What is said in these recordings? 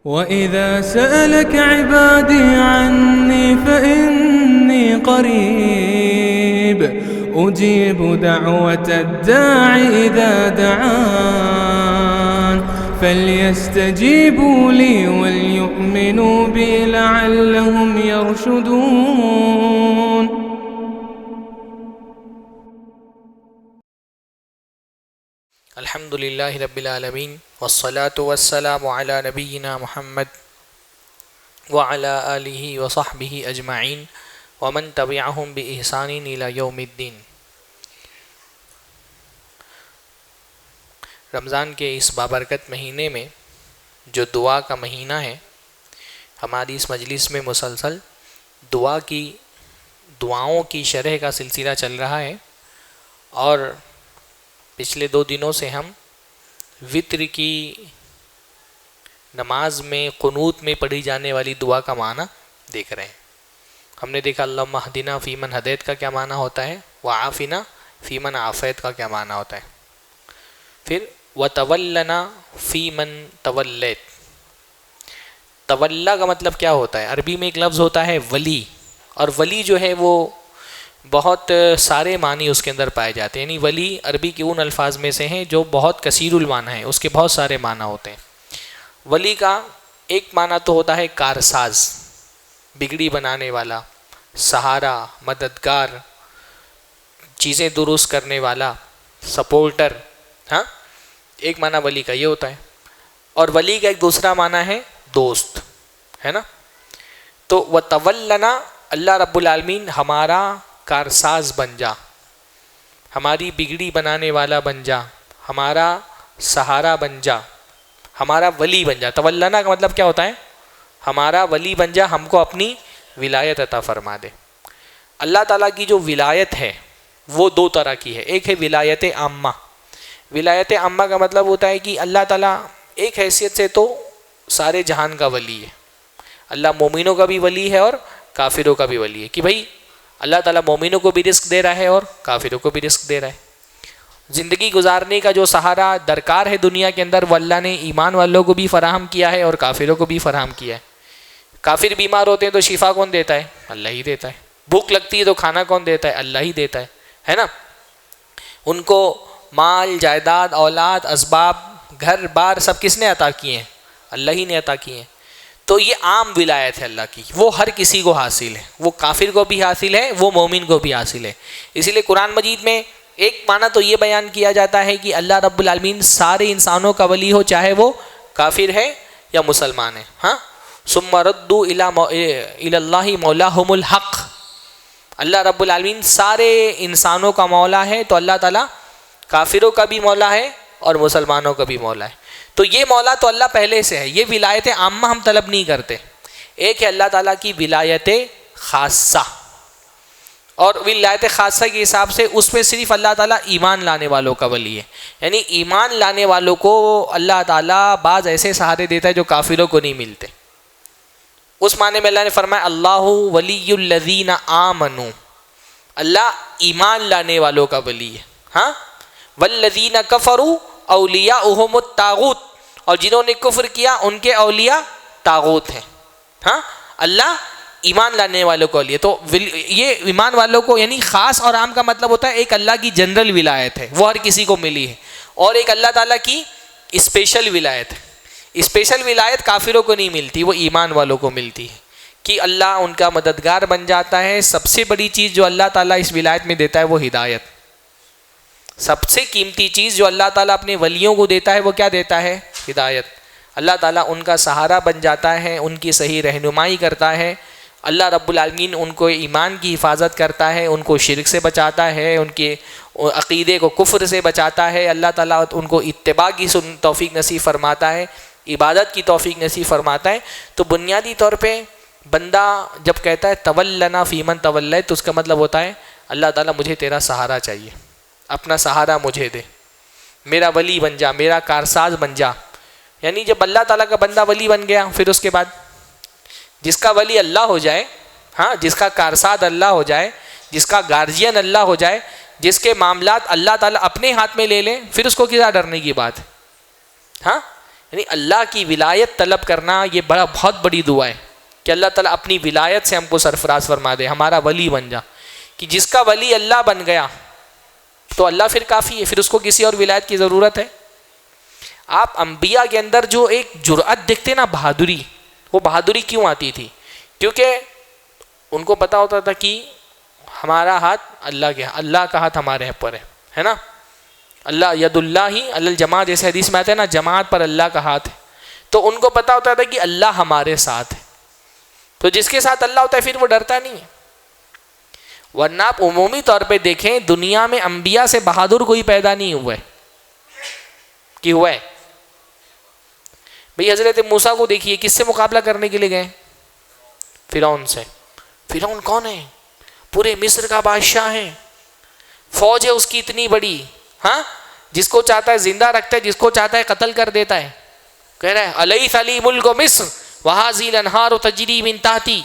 وَإِذَا سَأَلَكَ عِبَادِي عَنِّي فَإِنِّي قَرِيبٌ أُجِيبُ دَعْوَةَ الدَّاعِ إِذَا دَعَانِ فَلْيَسْتَجِيبُوا لِي وَلْيُؤْمِنُوا بِي لَعَلَّهُمْ يَرْشُدُونَ. الحمد للہ رب العالمین والصلاة والسلام علی نبینا محمد وعلی آلہ وصحبہ اجمعین ومن تبعہم بإحسان الی یوم الدین. رمضان کے اس بابرکت مہینے میں جو دعا کا مہینہ ہے، ہماری اس مجلس میں مسلسل دعاؤں کی شرح کا سلسلہ چل رہا ہے، اور پچھلے 2 دنوں سے ہم وتر کی نماز میں قنوت میں پڑھی جانے والی دعا کا معنی دیکھ رہے ہیں. ہم نے دیکھا اللہم اہدنا فیمن ہدیت کا کیا معنی ہوتا ہے، وعافنا فیمن عافیت کا کیا معنی ہوتا ہے، پھر وتولنا فیمن تولیت. تولا کا مطلب کیا ہوتا ہے؟ عربی میں ایک لفظ ہوتا ہے ولی، اور ولی جو ہے وہ بہت سارے معنی اس کے اندر پائے جاتے ہیں. یعنی ولی عربی کے ان الفاظ میں سے ہیں جو بہت کثیر المعنی ہیں، اس کے بہت سارے معنی ہوتے ہیں. ولی کا ایک معنی تو ہوتا ہے کارساز، بگڑی بنانے والا، سہارا، مددگار، چیزیں درست کرنے والا، سپورٹر. ہاں، ایک معنی ولی کا یہ ہوتا ہے. اور ولی کا ایک دوسرا معنی ہے دوست، ہے نا. تو وتولنا، اللہ رب العالمین ہمارا کارساز بن جا، ہماری بگڑی بنانے والا بن جا، ہمارا سہارا بن جا، ہمارا ولی بن جا. تولانا کا مطلب کیا ہوتا ہے؟ ہمارا ولی بن جا، ہم کو اپنی ولایت عطا فرما دے. اللہ تعالیٰ کی جو ولایت ہے وہ 2 طرح کی ہے. ایک ہے ولایت عامہ. ولایت عامہ کا مطلب ہوتا ہے کہ اللہ تعالیٰ ایک حیثیت سے تو سارے جہان کا ولی ہے. اللہ مومنوں کا بھی ولی ہے اور کافروں کا بھی ولی ہے، کہ بھائی اللہ تعالیٰ مومنوں کو بھی رزق دے رہا ہے اور کافروں کو بھی رزق دے رہا ہے. زندگی گزارنے کا جو سہارا درکار ہے دنیا کے اندر، وہ اللہ نے ایمان والوں کو بھی فراہم کیا ہے اور کافروں کو بھی فراہم کیا ہے. کافر بیمار ہوتے ہیں تو شفا کون دیتا ہے؟ اللہ ہی دیتا ہے. بھوک لگتی ہے تو کھانا کون دیتا ہے؟ اللہ ہی دیتا ہے نا. ان کو مال، جائیداد، اولاد، اسباب، گھر بار سب کس نے عطا کیے ہیں؟ اللہ ہی نے عطا کیے ہیں. تو یہ عام ولایت ہے اللہ کی، وہ ہر کسی کو حاصل ہے، وہ کافر کو بھی حاصل ہے، وہ مومن کو بھی حاصل ہے. اسی لیے قرآن مجید میں ایک معنی تو یہ بیان کیا جاتا ہے کہ اللہ رب العالمین سارے انسانوں کا ولی ہو، چاہے وہ کافر ہے یا مسلمان ہے. ہاں، ثم ردوا الی اللہ مولاہم الحق. اللہ رب العالمین سارے انسانوں کا مولا ہے، تو اللہ تعالیٰ کافروں کا بھی مولا ہے اور مسلمانوں کا بھی مولا ہے. تو یہ مولا تو اللہ پہلے سے ہے. یہ ولایت عامہ ہم طلب نہیں کرتے. ایک ہے اللہ تعالیٰ کی ولایت خاصہ، اور ولایت خاصہ کے حساب سے اس میں صرف اللہ تعالیٰ ایمان لانے والوں کا ولی ہے. یعنی ایمان لانے والوں کو اللہ تعالیٰ بعض ایسے سہارے دیتا ہے جو کافروں کو نہیں ملتے. اس معنی میں اللہ نے فرمایا اللہ ولی الذین آمنوا، اللہ ایمان لانے والوں کا ولی ہے. ہاں، والذین کفروا اولیاؤہم الطاغوت، اور جنہوں نے کفر کیا ان کے اولیاء طاغوت ہیں. ہاں، اللہ ایمان لانے والوں کو ولی. تو یہ ایمان والوں کو یعنی خاص اور عام کا مطلب ہوتا ہے ایک اللہ کی جنرل ولایت ہے، وہ ہر کسی کو ملی ہے، اور ایک اللہ تعالیٰ کی اسپیشل ولایت ہے. اسپیشل ولایت کافروں کو نہیں ملتی، وہ ایمان والوں کو ملتی ہے کہ اللہ ان کا مددگار بن جاتا ہے. سب سے بڑی چیز جو اللہ تعالیٰ اس ولایت میں دیتا ہے وہ ہدایت. سب سے قیمتی چیز جو اللہ تعالیٰ اپنے ولیوں کو دیتا ہے وہ کیا دیتا ہے؟ ہدایت. اللہ تعالیٰ ان کا سہارا بن جاتا ہے، ان کی صحیح رہنمائی کرتا ہے. اللہ رب العالمین ان کو ایمان کی حفاظت کرتا ہے، ان کو شرک سے بچاتا ہے، ان کے عقیدے کو کفر سے بچاتا ہے. اللہ تعالیٰ ان کو اتباع کی توفیق نصیب فرماتا ہے، عبادت کی توفیق نصیب فرماتا ہے. تو بنیادی طور پہ بندہ جب کہتا ہے تولنا فیمن تولیت، تو اس کا مطلب ہوتا ہے اللہ تعالیٰ مجھے تیرا سہارا چاہیے، اپنا سہارا مجھے دے، میرا ولی بن جا، میرا کارساز بن جا. یعنی جب اللہ تعالیٰ کا بندہ ولی بن گیا، پھر اس کے بعد جس کا ولی اللہ ہو جائے، ہاں، جس کا کارساز اللہ ہو جائے، جس کا گارجین اللہ ہو جائے، جس کے معاملات اللہ تعالیٰ اپنے ہاتھ میں لے لیں، پھر اس کو کیا ڈرنے کی بات ہے؟ ہاں، یعنی اللہ کی ولایت طلب کرنا یہ بہت بڑی دعا ہے کہ اللہ تعالیٰ اپنی ولایت سے ہم کو سرفراز فرما دے، ہمارا ولی بن جا. کہ جس کا ولی اللہ بن گیا تو اللہ پھر کافی ہے، پھر اس کو کسی اور ولایت کی ضرورت ہے. آپ انبیاء کے اندر جو ایک جرأت دیکھتے نا، بہادری، وہ بہادری کیوں آتی تھی؟ کیونکہ ان کو پتا ہوتا تھا کہ ہمارا ہاتھ اللہ کے، اللہ کا ہاتھ ہمارے پر ہے نا. اللہ ید اللہ ہی علی الجماعت، جیسے حدیث میں آتا ہے نا، جماعت پر اللہ کا ہاتھ ہے. تو ان کو پتا ہوتا تھا کہ اللہ ہمارے ساتھ ہے. تو جس کے ساتھ اللہ ہوتا ہے پھر وہ ڈرتا نہیں ہے. ورنہ آپ عمومی طور پہ دیکھیں، دنیا میں انبیاء سے بہادر کوئی پیدا نہیں ہوا ہے. کہ ہوا ہے بھئی حضرت موسیٰ کو دیکھیے، کس سے مقابلہ کرنے کے لیے گئے؟ فرعون سے. فرعون کون ہے؟ پورے مصر کا بادشاہ ہے، فوج ہے اس کی اتنی بڑی، ہاں، جس کو چاہتا ہے زندہ رکھتا ہے، جس کو چاہتا ہے قتل کر دیتا ہے. کہہ رہا ہے الیس لی ملک مصر وہذی الانہار تجری من تحتی،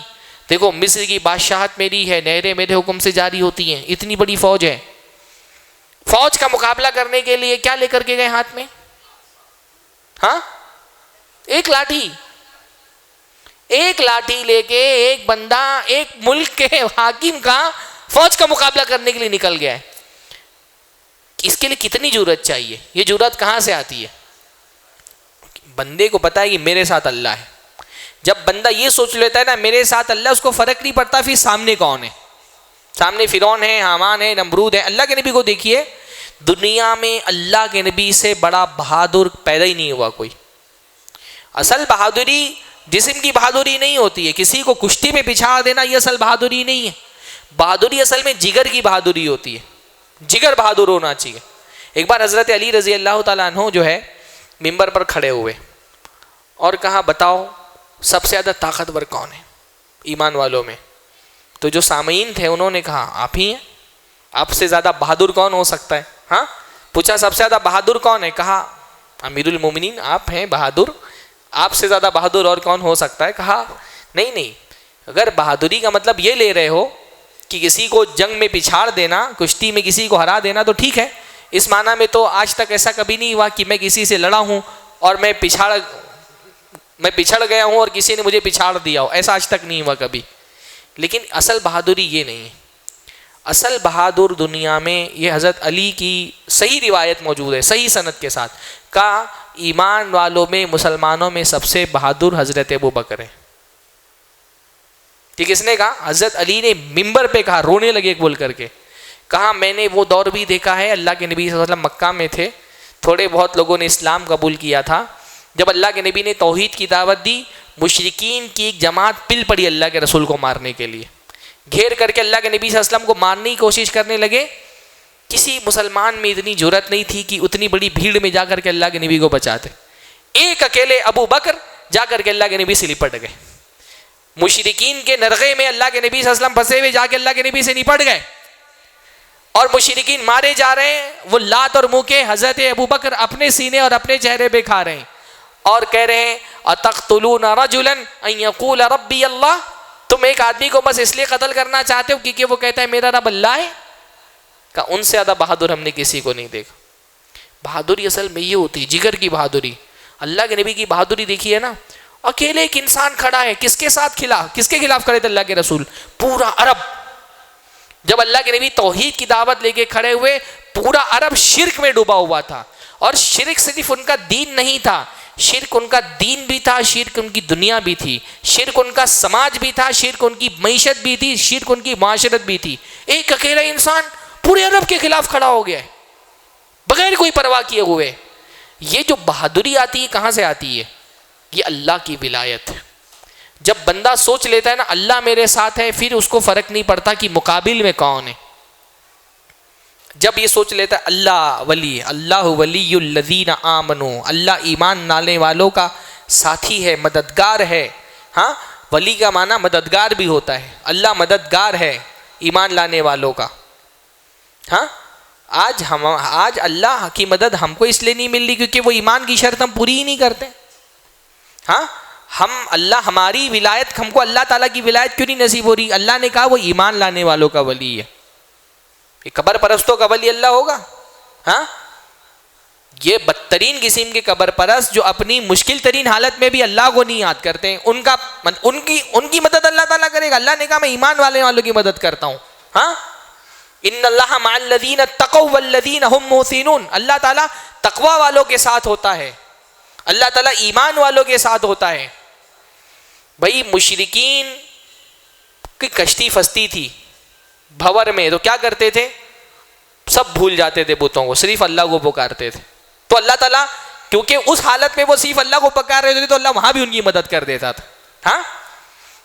دیکھو مصر کی بادشاہت میری ہے، نہریں میرے حکم سے جاری ہوتی ہیں. اتنی بڑی فوج ہے. فوج کا مقابلہ کرنے کے لیے کیا لے کر کے گئے ہاتھ میں؟ ہاں، ایک لاٹھی. ایک لاٹھی لے کے ایک بندہ ایک ملک کے حاکم کا فوج کا مقابلہ کرنے کے لیے نکل گیا ہے. اس کے لیے کتنی جرأت چاہیے؟ یہ جرأت کہاں سے آتی ہے؟ بندے کو پتا ہے کہ میرے ساتھ اللہ ہے. جب بندہ یہ سوچ لیتا ہے نا میرے ساتھ اللہ، اس کو فرق نہیں پڑتا پھر سامنے کون ہے. سامنے فرعون ہے، حامان ہے، نمرود ہے. اللہ کے نبی کو دیکھیے، دنیا میں اللہ کے نبی سے بڑا بہادر پیدا ہی نہیں ہوا کوئی. اصل بہادری جسم کی بہادری نہیں ہوتی ہے، کسی کو کشتی پہ بچھا دینا یہ اصل بہادری نہیں ہے. بہادری اصل میں جگر کی بہادری ہوتی ہے. جگر بہادر ہونا چاہیے. ایک بار حضرت علی رضی اللہ تعالیٰ عنہ جو ہے ممبر پر کھڑے ہوئے اور کہا بتاؤ سب سے زیادہ طاقتور کون ہے ایمان والوں میں؟ تو جو سامعین تھے انہوں نے کہا آپ ہی ہیں، آپ سے زیادہ بہادر کون ہو سکتا ہے؟ ہاں، پوچھا سب سے زیادہ بہادر کون ہے؟ کہا امیر المومنین آپ ہیں بہادر، آپ سے زیادہ بہادر اور کون ہو سکتا ہے؟ کہا نہیں، اگر بہادری کا مطلب یہ لے رہے ہو کہ کسی کو جنگ میں پچھاڑ دینا، کشتی میں کسی کو ہرا دینا تو ٹھیک ہے. اس معنی میں تو آج تک ایسا کبھی نہیں ہوا کہ میں کسی سے لڑا ہوں اور میں پچھڑ گیا ہوں اور کسی نے مجھے پچھاڑ دیا ہو، ایسا آج تک نہیں ہوا کبھی. لیکن اصل بہادری یہ نہیں ہے. اصل بہادر دنیا میں یہ حضرت علی کی صحیح روایت موجود ہے صحیح سند کے ساتھ، کا ایمان والوں میں مسلمانوں میں سب سے بہادر حضرت ابوبکر ہے. کہ کس نے کہا؟ حضرت علی نے ممبر پہ کہا، رونے لگے بول کر کے. کہا میں نے وہ دور بھی دیکھا ہے، اللہ کے نبی صلی اللہ علیہ وسلم مکہ میں تھے، تھوڑے بہت لوگوں نے اسلام قبول کیا تھا. جب اللہ کے نبی نے توحید کی دعوت دی، مشرکین کی ایک جماعت پل پڑی اللہ کے رسول کو مارنے کے لیے، گھیر کر کے اللہ کے نبی صلی اللہ علیہ وسلم کو مارنے کی کوشش کرنے لگے. کسی مسلمان میں اتنی جرأت نہیں تھی کہ اتنی بڑی بھیڑ میں جا کر کے اللہ کے نبی کو بچاتے. ایک اکیلے ابو بکر جا کر کے اللہ کے نبی سے لپٹ گئے. مشرکین کے نرغے میں اللہ کے نبی صلی اللہ علیہ وسلم پھنسے ہوئے جا کے اللہ کے نبی سے نپٹ گئے اور مشرکین مارے جا رہے ہیں. وہ لات اور منہ کے حضرت ابو بکر اپنے سینے اور اپنے چہرے پہ کھا رہے ہیں اور کہہ رہے ہیں اتقتلون رجلا ان یقول ربی اللہ، تم ایک آدمی کو بس اس لیے قتل کرنا چاہتے ہو کیونکہ وہ کہتا ہے میرا رب اللہ ہے؟ کہ ان سے زیادہ بہادر ہم نے کسی کو نہیں دیکھا. بہادری اصل میں یہ ہوتی ہے، جگر کی بہادری. اللہ کے نبی کی بہادری دیکھیے نا، اکیلے ایک انسان کھڑا ہے، کس کے ساتھ کس کے خلاف کھڑے تھے؟ اللہ کے رسول. پورا عرب، جب اللہ کے نبی توحید کی دعوت لے کے کھڑے ہوئے، پورا عرب شرک میں ڈوبا ہوا تھا. اور شرک صرف ان کا دین نہیں تھا، شرک ان کا دین بھی تھا، شرک ان کی دنیا بھی تھی، شرک ان کا سماج بھی تھا، شرک ان کی معیشت بھی تھی، شرک ان کی معاشرت بھی تھی. ایک اکیلا انسان پورے عرب کے خلاف کھڑا ہو گیا ہے بغیر کوئی پرواہ کیے ہوئے. یہ جو بہادری آتی ہے کہاں سے آتی ہے؟ یہ اللہ کی ولایت ہے. جب بندہ سوچ لیتا ہے نا اللہ میرے ساتھ ہے، پھر اس کو فرق نہیں پڑتا کہ مقابل میں کون ہے. جب یہ سوچ لیتا ہے اللہ ولی، اللہ ولی الذین آمنوا، اللہ ایمان لانے والوں کا ساتھی ہے، مددگار ہے. ہاں، ولی کا معنی مددگار بھی ہوتا ہے. اللہ مددگار ہے ایمان لانے والوں کا. ہاں، آج اللہ کی مدد ہم کو اس لیے نہیں مل رہی کیونکہ وہ ایمان کی شرط ہم پوری ہی نہیں کرتے. ہاں، ہماری ولایت، ہم کو اللہ تعالیٰ کی ولایت کیوں نہیں نصیب ہو رہی؟ اللہ نے کہا وہ ایمان لانے والوں کا ولی ہے. قبر پرستوں کا ولی اللہ ہوگا؟ ہاں، یہ بدترین قسم کے قبر پرست جو اپنی مشکل ترین حالت میں بھی اللہ کو نہیں یاد کرتے ہیں، ان کی مدد اللہ تعالیٰ کرے گا. اللہ نے کہا میں ایمان والوں کی مدد کرتا ہوں. ہاں، ان اللہ مع الذین اتقوا والذین هم محسنون. اللہ تعالیٰ تقوی والوں کے ساتھ ہوتا ہے، اللہ تعالیٰ ایمان والوں کے ساتھ ہوتا ہے. بھائی مشرکین کی کشتی پھنستی تھی بھور میں تو کیا کرتے تھے؟ سب بھول جاتے تھے بتوں کو، صرف اللہ کو پکارتے تھے. تو اللہ تعالیٰ کیونکہ اس حالت میں وہ صرف اللہ کو پکار رہے تھے تو اللہ وہاں بھی ان کی مدد کر دیتا تھا. ہاں،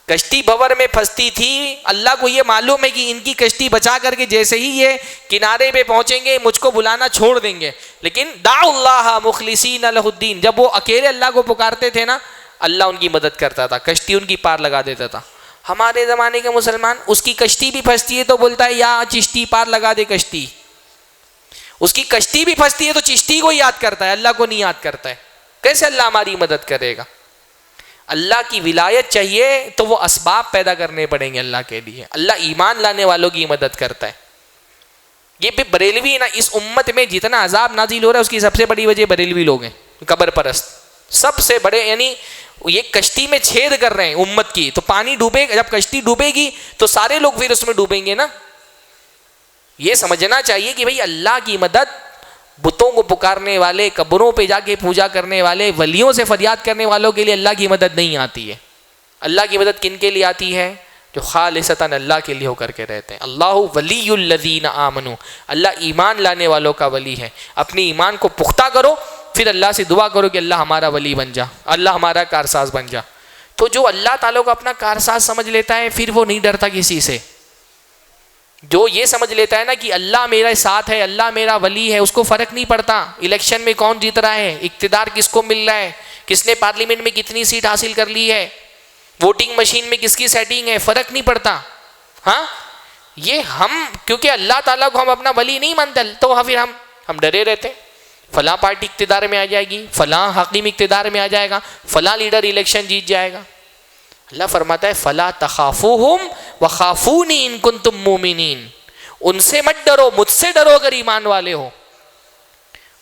کشتی بھور میں پھنستی تھی، اللہ کو یہ معلوم ہے کہ ان کی کشتی بچا کر کے جیسے ہی یہ کنارے پہ پہنچیں گے مجھ کو بلانا چھوڑ دیں گے. لیکن دعوا اللہ مخلصین لہ الدین، جب وہ اکیلے اللہ کو پکارتے تھے نا اللہ ان کی مدد کرتا تھا، کشتی ان کی پار لگا دیتا تھا. ہمارے زمانے کے مسلمان اس کی کشتی بھی پھنستی ہے تو بولتا ہے یا چشتی پار لگا دے کشتی. اس کی کشتی بھی پھنستی ہے تو چشتی کو یاد کرتا ہے، اللہ کو نہیں یاد کرتا ہے. کیسے اللہ ہماری مدد کرے گا؟ اللہ کی ولایت چاہیے تو وہ اسباب پیدا کرنے پڑیں گے اللہ کے لیے. اللہ ایمان لانے والوں کی مدد کرتا ہے. یہ بھی بریلوی نا، اس امت میں جتنا عذاب نازل ہو رہا ہے اس کی سب سے بڑی وجہ بریلوی لوگ ہیں، قبر پرست سب سے بڑے. یعنی یہ کشتی میں چھید کر رہے ہیں امت کی، تو پانی ڈوبے گا، جب کشتی ڈوبے گی تو سارے لوگ پھر اس میں ڈوبیں گے نا. یہ سمجھنا چاہیے کہ بھئی اللہ کی مدد بتوں کو پکارنے والے، قبروں پہ جا کے پوجا کرنے والے، ولیوں سے فریاد کرنے والوں کے لیے اللہ کی مدد نہیں آتی ہے. اللہ کی مدد کن کے لیے آتی ہے؟ جو خالصتاً اللہ کے لیے ہو کر کے رہتے ہیں. اللہ ولی الذین آمنوا، اللہ ایمان لانے والوں کا ولی ہے. اپنی ایمان کو پختہ کرو، پھر اللہ سے دعا کرو کہ اللہ ہمارا ولی بن جا، اللہ ہمارا کارساز بن جا. تو جو اللہ تعالیٰ کو اپنا کارساز سمجھ لیتا ہے پھر وہ نہیں ڈرتا کسی سے. جو یہ سمجھ لیتا ہے نا کہ اللہ میرے ساتھ ہے، اللہ میرا ولی ہے، اس کو فرق نہیں پڑتا الیکشن میں کون جیت رہا ہے، اقتدار کس کو مل رہا ہے، کس نے پارلیمنٹ میں کتنی سیٹ حاصل کر لی ہے، ووٹنگ مشین میں کس کی سیٹنگ ہے، فرق نہیں پڑتا. ہاں، یہ ہم کیونکہ اللہ تعالیٰ کو ہم اپنا ولی نہیں مانتے تو پھر ہم ڈرے رہتے. فلاں پارٹی اقتدار میں آ جائے گی، فلاں حاکم اقتدار میں آ جائے گا، فلاں لیڈر الیکشن جیت جائے گا. اللہ فرماتا ہے فلا تخافوہم وخافونی ان کنتم مومنین، ان سے مت ڈرو، مجھ سے ڈرو اگر ایمان والے ہو.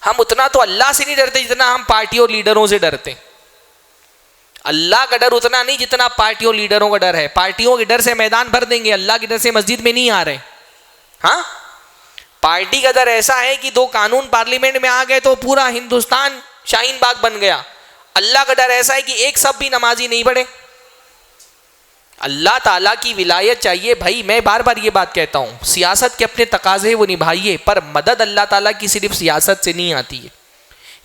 ہم اتنا تو اللہ سے نہیں ڈرتے جتنا ہم پارٹی اور لیڈروں سے ڈرتے. اللہ کا ڈر اتنا نہیں جتنا پارٹیوں لیڈروں کا ڈر ہے. پارٹیوں کے ڈر سے میدان بھر دیں گے، اللہ کے ڈر سے مسجد میں نہیں آ رہے. ہاں، پارٹی کا ڈر ایسا ہے کہ 2 قانون پارلیمنٹ میں آ گئے تو پورا ہندوستان شاہین باغ بن گیا. اللہ کا ڈر ایسا ہے کہ ایک سب بھی نمازی نہیں پڑھے. اللہ تعالیٰ کی ولایت چاہیے. بھائی میں بار بار یہ بات کہتا ہوں، سیاست کے اپنے تقاضے وہ نبھائیے، پر مدد اللہ تعالیٰ کی صرف سیاست سے نہیں آتی ہے.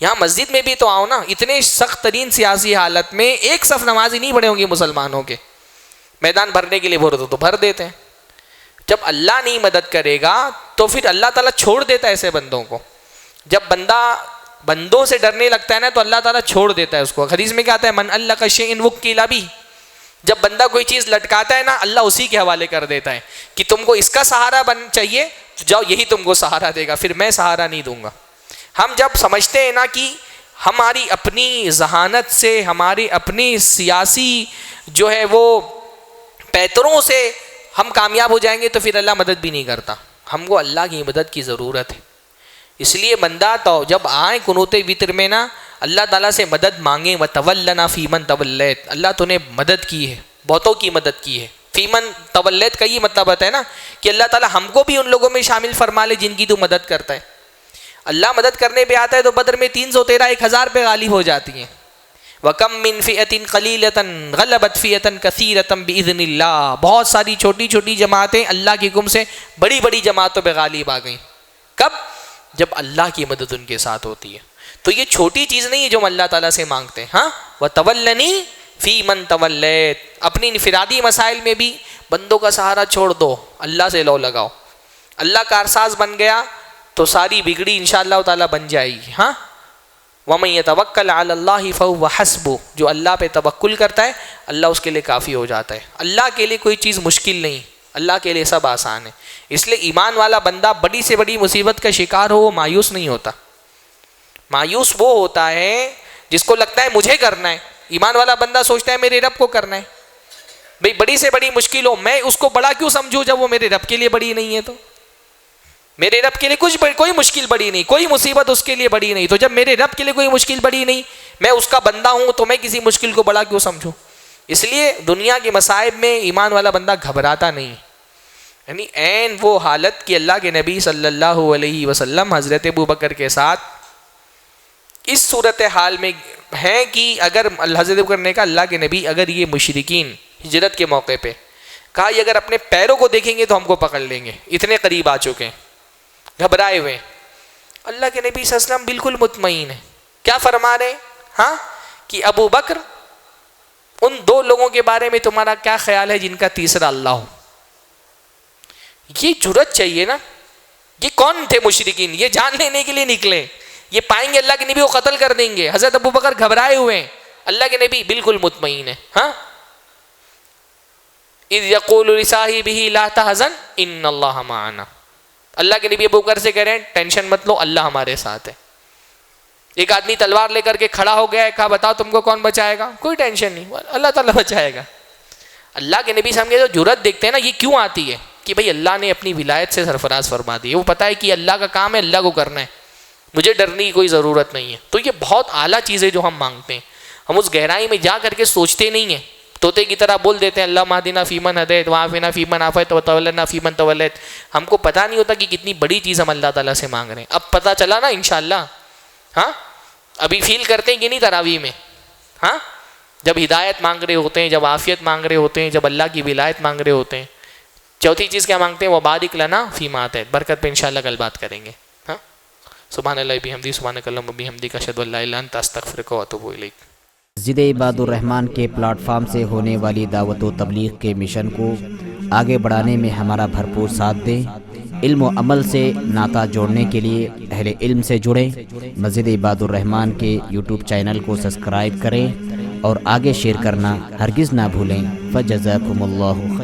یہاں مسجد میں بھی تو آؤ نا، اتنے سخت ترین سیاسی حالت میں ایک صف نمازی نہیں پڑھے ہوں گے مسلمانوں کے، میدان بھرنے کے لیے بھر دو تو بھر دیتے ہیں. جب اللہ نہیں مدد کرے گا تو پھر اللہ تعالیٰ چھوڑ دیتا ہے ایسے بندوں کو. جب بندہ بندوں سے ڈرنے لگتا ہے نا تو اللہ تعالیٰ چھوڑ دیتا ہے اس کو. حدیث میں کیا آتا ہے من علق شیئا وکل بہ، جب بندہ کوئی چیز لٹکاتا ہے نا اللہ اسی کے حوالے کر دیتا ہے کہ تم کو اس کا سہارا بن چاہیے تو جاؤ یہی تم کو سہارا دے گا، پھر میں سہارا نہیں دوں گا. ہم جب سمجھتے ہیں نا کہ ہماری اپنی ذہانت سے، ہماری اپنی سیاسی جو ہے وہ پیتروں سے ہم کامیاب ہو جائیں گے تو پھر اللہ مدد بھی نہیں کرتا. ہم کو اللہ کی مدد کی ضرورت ہے. اس لیے بندہ تو جب آئے قنوت وتر میں نا اللہ تعالیٰ سے مدد مانگیں. وَتَوَلَّنَا فِي مَن تَوَلَّيْتَ، اللہ تو نے مدد کی ہے، بہتوں کی مدد کی ہے. فی من تولیت کا یہ مطلب ہوتا ہے نا کہ اللہ تعالیٰ ہم کو بھی ان لوگوں میں شامل فرما لے جن کی تو مدد کرتا ہے. اللہ مدد کرنے پہ آتا ہے تو بدر میں 313 1000 پہ غالب ہو جاتی ہیں. وَكَم مِّن فِئَةٍ قَلِيلَةٍ غَلَبَتْ فِئَةً كَثِيرَةً بِإِذْنِ اللَّهِ، بہت ساری چھوٹی چھوٹی جماعتیں اللہ کے حکم سے بڑی بڑی جماعتوں پہ غالب آ گئیں. کب؟ جب اللہ کی مدد ان کے ساتھ ہوتی ہے. تو یہ چھوٹی چیز نہیں ہے جو ہم اللہ تعالیٰ سے مانگتے ہیں. ہاں، وَتَوَلَّنِي فِي مَن تَوَلَّيْتَ، اپنی انفرادی مسائل میں بھی بندوں کا سہارا چھوڑ دو، اللہ سے لو لگاؤ. اللہ کارساز بن گیا تو ساری بگڑی انشاءاللہ تعالیٰ بن جائے گی. ہاں، وَمَن يَتَوَكَّلْ عَلَى اللَّهِ فَهُوَ حَسْبُهُ، جو اللہ پہ توکل کرتا ہے اللہ اس کے لیے کافی ہو جاتا ہے. اللہ کے لیے کوئی چیز مشکل نہیں، اللہ کے لیے سب آسان ہے. اس لیے ایمان والا بندہ بڑی سے بڑی مصیبت کا شکار ہو وہ مایوس نہیں ہوتا. مایوس وہ ہوتا ہے جس کو لگتا ہے مجھے کرنا ہے. ایمان والا بندہ سوچتا ہے میرے رب کو کرنا ہے. بھئی بڑی سے بڑی مشکل ہو میں اس کو بڑا کیوں سمجھوں جب وہ میرے رب کے لیے بڑی نہیں ہے. تو میرے رب کے لیے کوئی مشکل بڑی نہیں، کوئی مصیبت اس کے لیے بڑی نہیں. تو جب میرے رب کے لیے کوئی مشکل بڑی نہیں، میں اس کا بندہ ہوں، تو میں کسی مشکل کو بڑا کیوں سمجھوں؟ اس لیے دنیا کے مصائب میں ایمان والا بندہ گھبراتا نہیں. یعنی عین وہ حالت کہ اللہ کے نبی صلی اللہ علیہ وسلم حضرت ابوبکر کے ساتھ اس صورتحال میں ہیں کہ اگر حضرت ابوبکر نے کہا اللہ کے نبی اگر یہ مشرکین ہجرت کے موقع پہ کہا یہ اگر اپنے پیروں کو دیکھیں گے تو ہم کو پکڑ لیں گے، اتنے قریب آ چکے ہیں، گھبرائے ہوئے. اللہ کے نبی صلی اللہ علیہ وسلم بالکل مطمئن ہیں. کیا فرما رہے ہیں؟ ہاں کہ ابو بکر ان دو لوگوں کے بارے میں تمہارا کیا خیال ہے جن کا تیسرا اللہ ہو؟ یہ جرأت چاہیے نا. یہ کون تھے مشرکین؟ یہ جان لینے کے لیے نکلے، یہ پائیں گے اللہ کے نبی کو قتل کر دیں گے. حضرت ابو بکر گھبرائے ہوئے ہیں، اللہ کے نبی بالکل مطمئن ہے. ہاں اذ یقول لصاحبہ لا تحزن ان اللہ معنا. اللہ کے نبی ابو بکر سے کہہ رہے ہیں ٹینشن مت لو، اللہ ہمارے ساتھ ہے. ایک آدمی تلوار لے کر کے کھڑا ہو گیا ہے، کہا بتاؤ تم کو کون بچائے گا؟ کوئی ٹینشن نہیں، اللہ تعالیٰ بچائے گا. اللہ کے نبی سے ہم یہ جو جرأت دیکھتے ہیں نا، یہ کیوں آتی ہے کہ بھئی اللہ نے اپنی ولایت سے سرفراز فرما دی ہے. وہ پتہ ہے کہ اللہ کا کام ہے، اللہ کو کرنا ہے، مجھے ڈرنے کی کوئی ضرورت نہیں ہے. تو یہ بہت اعلیٰ چیزیں جو ہم مانگتے ہیں، ہم اس گہرائی میں جا کر کے سوچتے نہیں ہیں. طوطے کی طرح بول دیتے ہیں اللہ اہدنا فیمن ہدیت وعافنا فیمن عافیت وتولنا فیمن تولیت. ہم کو پتہ نہیں ہوتا کہ کتنی بڑی چیز ہم اللہ تعالیٰ سے مانگ رہے ہیں. اب پتہ چلا نا انشاءاللہ. ہاں ابھی فیل کرتے ہیں کہ نہیں تراویح میں؟ ہاں جب ہدایت مانگ رہے ہوتے ہیں، جب عافیت مانگ رہے ہوتے ہیں، جب اللہ کی ولایت مانگ رہے ہوتے ہیں. چوتھی چیز کیا مانگتے ہیں؟ وبارک لنا فیما آتیت. برکت پہ انشاءاللہ کل بات کریں گے. ہاں سبحان اللہ بحمدہ سبحانک اللہم وبحمدک اشہد ان لا الہ الا انت استغفرک واتوب الیک. مسجد عباد الرحمن کے پلیٹ فارم سے ہونے والی دعوت و تبلیغ کے مشن کو آگے بڑھانے میں ہمارا بھرپور ساتھ دیں. علم و عمل سے ناطہ جوڑنے کے لیے اہل علم سے جڑیں. مسجد عباد الرحمن کے یوٹیوب چینل کو سبسکرائب کریں اور آگے شیئر کرنا ہرگز نہ بھولیں. فجزاکم اللہ خیر.